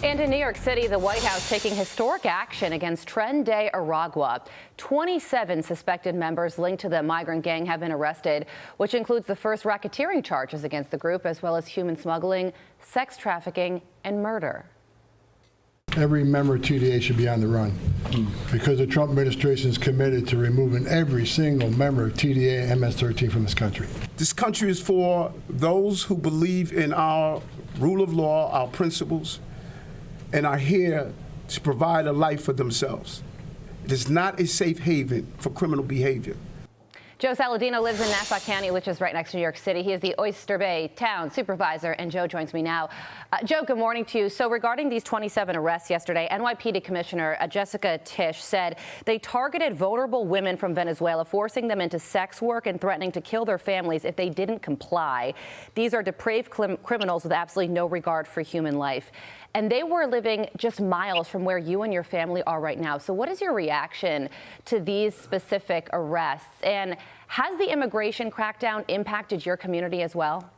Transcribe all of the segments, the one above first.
And in New York City, the White House taking historic action against Tren de Aragua. 27 suspected members linked to the migrant gang have been arrested, which includes the first racketeering charges against the group, as well as human smuggling, sex trafficking, and murder. Every member of TDA should be on the run because the Trump administration is committed to removing every single member of TDA and MS-13 from this country. This country is for those who believe in our rule of law, our principles, and are here to provide a life for themselves. It is not a safe haven for criminal behavior. Joe Saladino lives in Nassau County, which is right next to New York City. He is the Oyster Bay town supervisor, and Joe joins me now. Joe, good morning to you. So regarding these 27 arrests yesterday, NYPD Commissioner Jessica Tisch said they targeted vulnerable women from Venezuela, forcing them into sex work and threatening to kill their families if they didn't comply. These are depraved criminals with absolutely no regard for human life. And they were living just miles from where you and your family are right now. So what is your reaction to these specific arrests? And has the immigration crackdown impacted your community as well?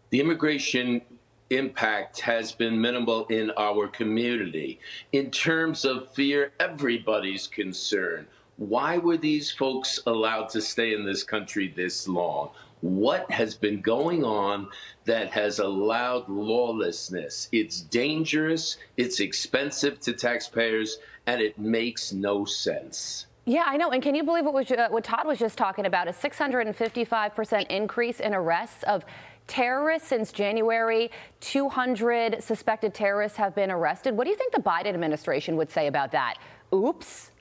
The immigration impact has been minimal in our community. In terms of fear, everybody's concerned. Why were these folks allowed to stay in this country this long? What has been going on that has allowed lawlessness? It's dangerous, it's expensive to taxpayers, and it makes no sense. Yeah, I know. And can you believe what Todd was just talking about, a 655% increase in arrests of terrorists since January? 200 suspected terrorists have been arrested. What do you think the Biden administration would say about that? Oops.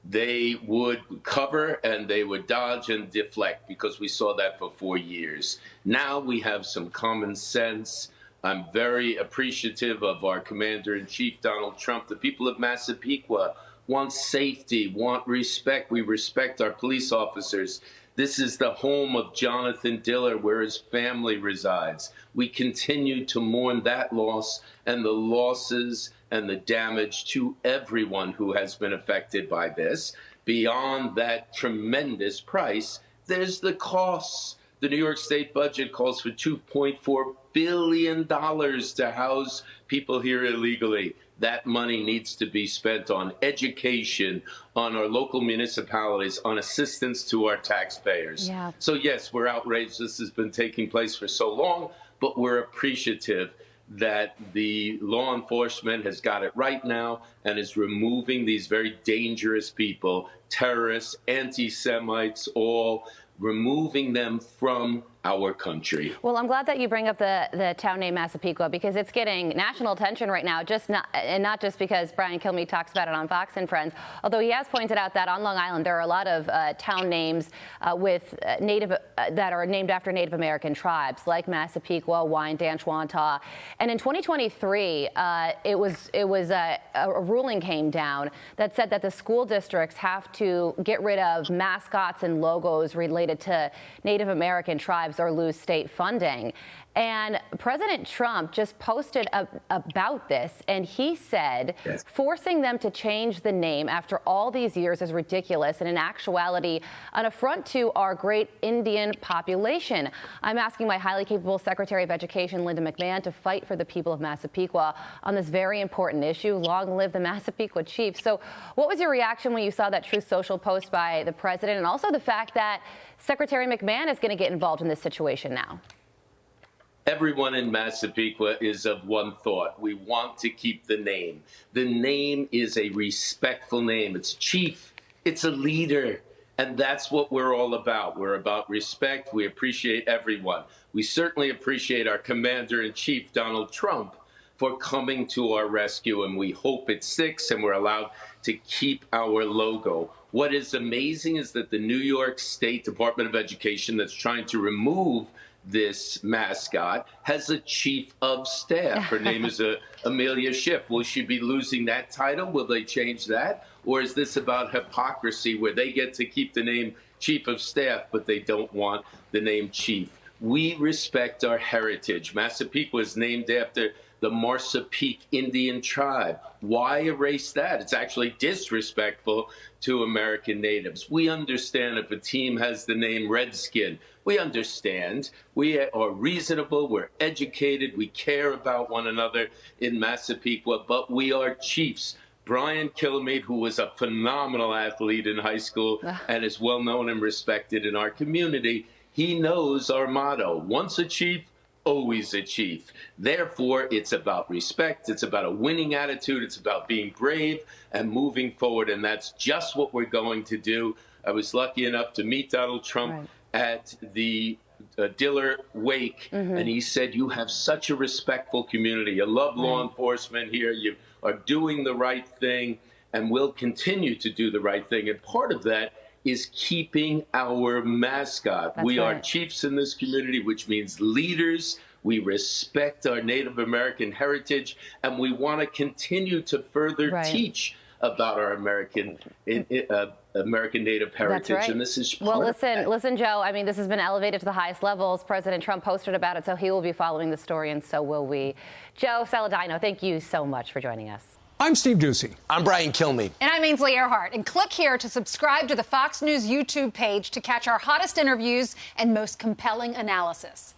They would cover and they would dodge and deflect because we saw that for 4 years. Now we have some common sense. I'm very appreciative of our Commander-in-Chief, Donald Trump. The people of Massapequa want safety, want respect. We respect our police officers. This is the home of Jonathan Diller, where his family resides. We continue to mourn that loss and the losses and the damage to everyone who has been affected by this. Beyond that tremendous price, there's the costs. The New York State budget calls for $2.4 billion to house people here illegally. That money needs to be spent on education, on our local municipalities, on assistance to our taxpayers. Yeah. So yes, we're outraged. This has been taking place for so long, but we're appreciative that the law enforcement has got it right now and is removing these very dangerous people, terrorists, anti-Semites, all removing them from our country. Well, I'm glad that you bring up the town named Massapequa, because it's getting national attention right now, not just because Brian Kilmeade talks about it on Fox and Friends, although he has pointed out that on Long Island there are a lot of town names that are named after Native American tribes, like Massapequa, Wyandanch, Wantagh. And in 2023, a ruling came down that said that the school districts have to get rid of mascots and logos related to Native American tribes or lose state funding. And President Trump just posted about this, and he said, yes, forcing them to change the name after all these years is ridiculous and in actuality an affront to our great Indian population. I'm asking my highly capable Secretary of Education, Linda McMahon, to fight for the people of Massapequa on this very important issue. Long live the Massapequa Chief. So what was your reaction when you saw that Truth Social post by the president, and also the fact that Secretary McMahon is going to get involved in this situation now? Everyone in Massapequa is of one thought. We want to keep the name. The name is a respectful name. It's chief. It's a leader. And that's what we're all about. We're about respect. We appreciate everyone. We certainly appreciate our Commander-in-Chief, Donald Trump, for coming to our rescue. And we hope it sticks and we're allowed to keep our logo. What is amazing is that the New York State Department of Education, that's trying to remove this mascot, has a chief of staff. Her name is Amelia Schiff. Will she be losing that title? Will they change that? Or is this about hypocrisy where they get to keep the name chief of staff, but they don't want the name chief? We respect our heritage. Massapequa is named after the Marsapeake Indian tribe. Why erase that? It's actually disrespectful to American natives. We understand if a team has the name Redskin, We understand. We are reasonable. We're educated. We care about one another in Massapequa, but we are chiefs. Brian Kilmeade, who was a phenomenal athlete in high school and is well known and respected in our community, he knows our motto: once a chief, always a chief. Therefore, it's about respect. It's about a winning attitude. It's about being brave and moving forward. And that's just what we're going to do. I was lucky enough to meet Donald Trump at the Diller wake, and he said, "You have such a respectful community. You love law enforcement here. You are doing the right thing and will continue to do the right thing." And part of that is keeping our mascot. We are chiefs in this community, which means leaders. We respect our Native American heritage, and we want to continue to further teach about our American Native heritage. That's right. And this is well, part listen, Joe, I mean, this has been elevated to the highest levels. President Trump posted about it, so he will be following the story, and so will we. Joe Saladino, thank you so much for joining us. I'm Steve Ducey. I'm Brian Kilmeade. And I'm Ainsley Earhart. And click here to subscribe to the Fox News YouTube page to catch our hottest interviews and most compelling analysis.